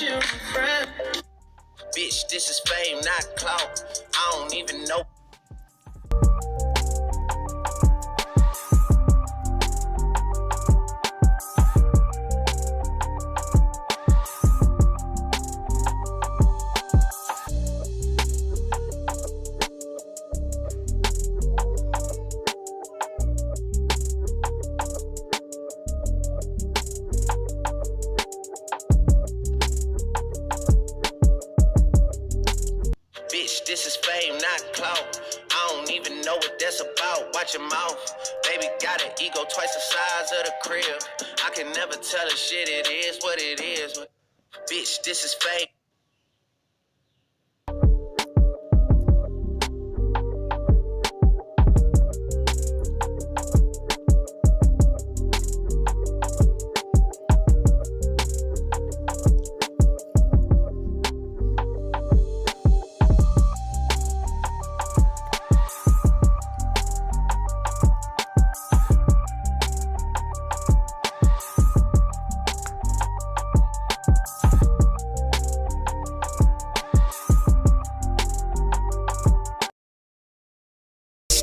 you my friend. Bitch, this is fame, not clout. I don't even know. Bitch, this is fame, not clout. I don't even know what that's about. Watch your mouth. Baby got an ego twice the size of the crib. I can never tell a shit, it is what it is. Bitch, this is fame.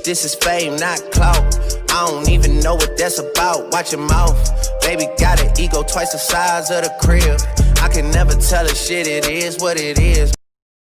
This is fame, not clout. I don't even know what that's about. Watch your mouth. Baby got an ego twice the size of the crib. I can never tell a shit, it is what it is.